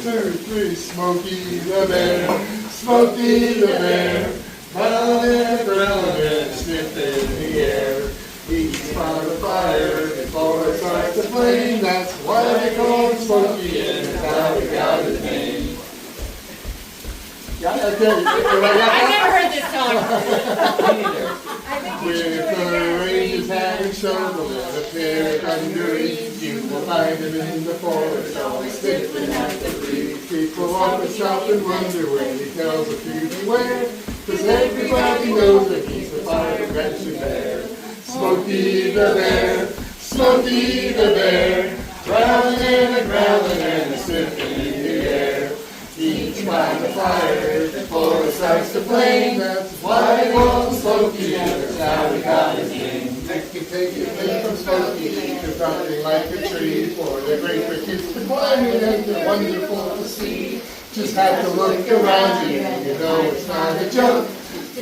2, 3, Smokey the Bear, Smokey the Bear, growling and growling and sniffing the air. He's by the fire before it starts to flame. That's why they call him Smokey, and that's how he got his name. Yeah, okay. I've never heard this song. With the ranges having shovel and a pair underneath, you will find him in the forest, always sniffing at the trees. People often stop and wonder when he tells a few beware, 'cause everybody knows that he's the fire-catching bear. Smokey the Bear, Smokey the Bear, growling and growling and sniffing in the air. He's by the fire before it starts to flame. That's why they call him Smokey, and that's how he got his name. Next you take it from Smokey, there's nothing like a tree for the great for kids to climb in, and they're wonderful to see. Just have to look around you, and you know it's not a joke.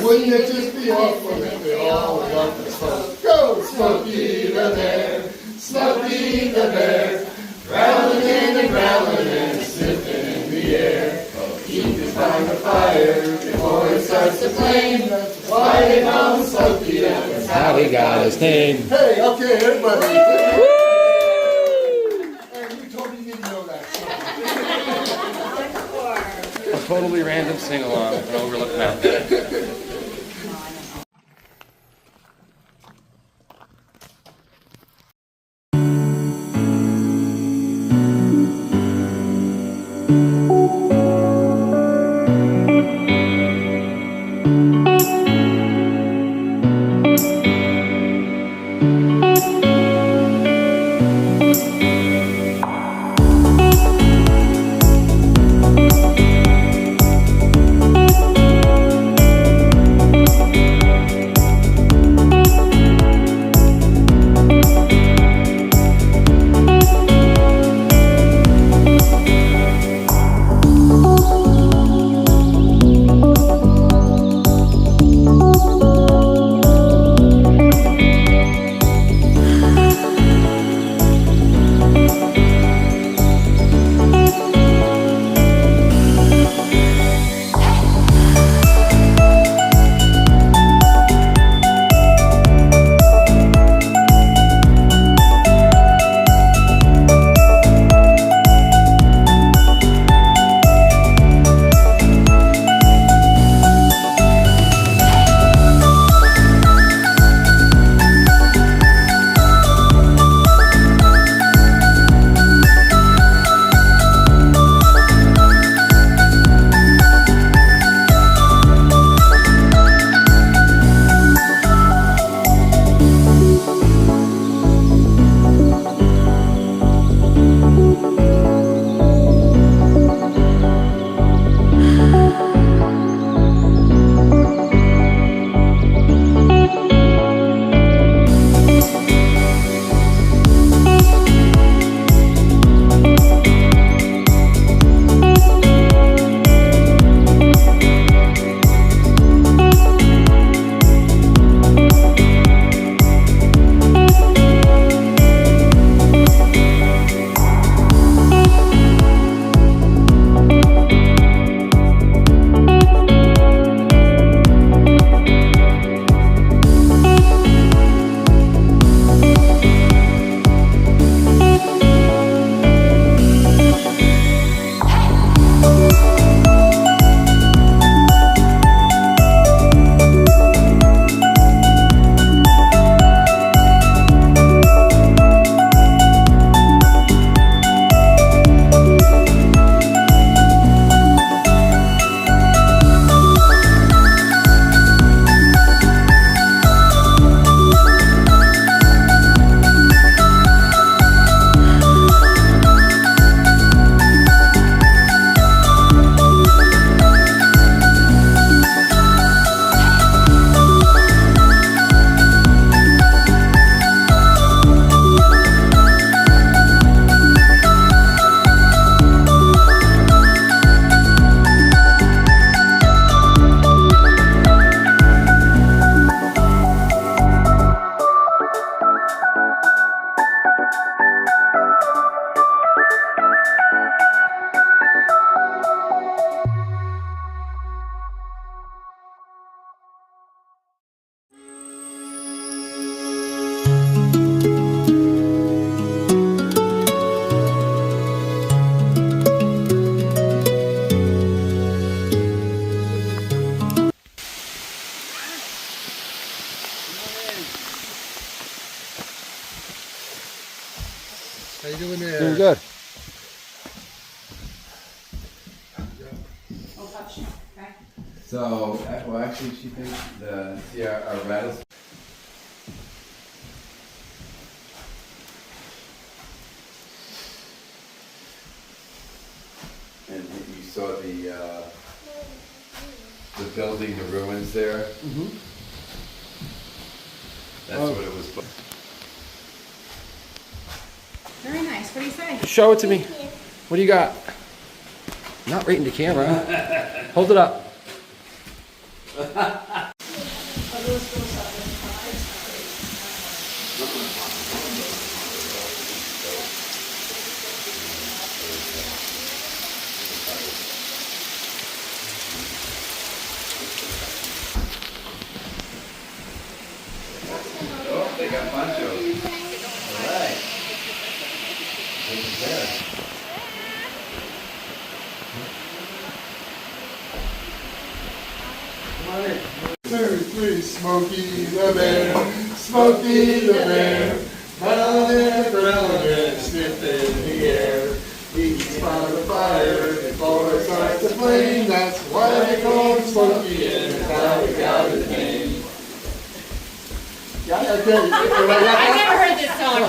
Wouldn't it just be awful if they all went up and spoke? Go, Smokey the Bear, Smokey the Bear, growling and growling and sniffing in the air. Keep his by the fire before it starts to flame. That's why they call him Smokey, and that's how he got his name. Hey, okay, everybody. Woo! And you told me you didn't know that song. A totally random sing-along in Overlook Mountain. So, well, actually, she thinks our rattlesnake. And you saw the building, the ruins there. Mm-hmm. That's what it was. Very nice. What do you say? Show it to me. What do you got? Not right in the camera. Hold it up. Oh, they got ponchos. All right. Look at that. Come on in. 2, 3, Smokey the Bear, Smokey the Bear, round and round and sniff in the air. He's by the fire before it starts to flame. That's why they call him Smokey, and that's how he got his name. Yeah, okay. I never heard this song.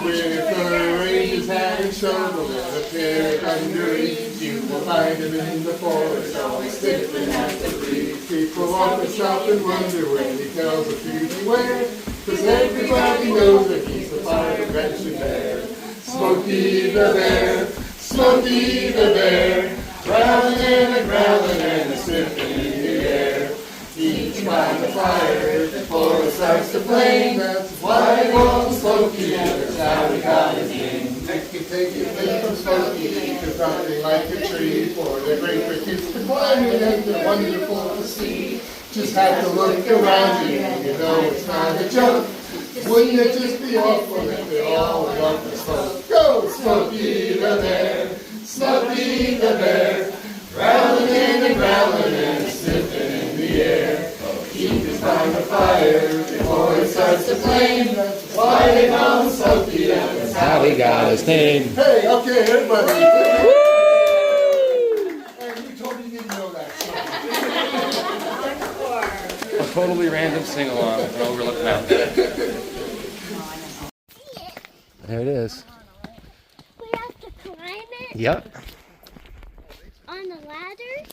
With the ranges and shovel and a pair underneath, you will find him in the forest, always sniffing at the trees. People often stop and wonder when he tells a few beware, 'cause everybody knows that he's the fire prevention bear. Smokey the Bear, Smokey the Bear, growling and growling and sniffing in the air. Each by the fire before it starts to flame. That's why they call him Smokey, and that's how he got his name. Next can take it from Smokey, there's nothing like a tree for the great big kids to climb, and they're wonderful to see. Just have to look around you, and you know it's not a joke. Wouldn't it just be awful if they all went up the smoke? Go, Smokey the Bear, Smokey the Bear, growling and growling and sniffing in the air. Keep his by the fire before it starts to flame. That's why they call him Smokey, and that's how How he got his name. Hey, okay, everybody. And you told me you didn't know that song. A totally random sing-along on Overlook Mountain. There it is. We have to climb it Yep. on the ladder.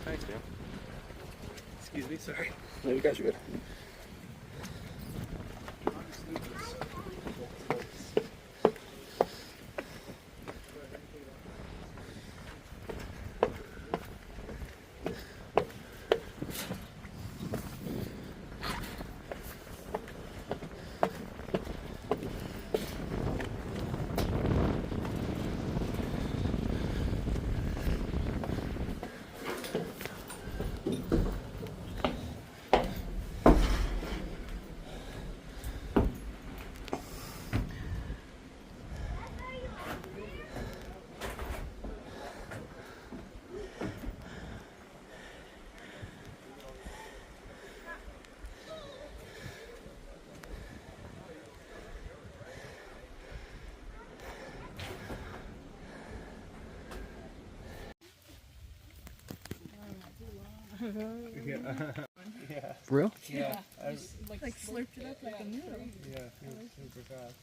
Thanks, man. Excuse me, sorry. No, you guys are good. Real? Yeah. Like slurped it up like a noodle. Yeah, super fast.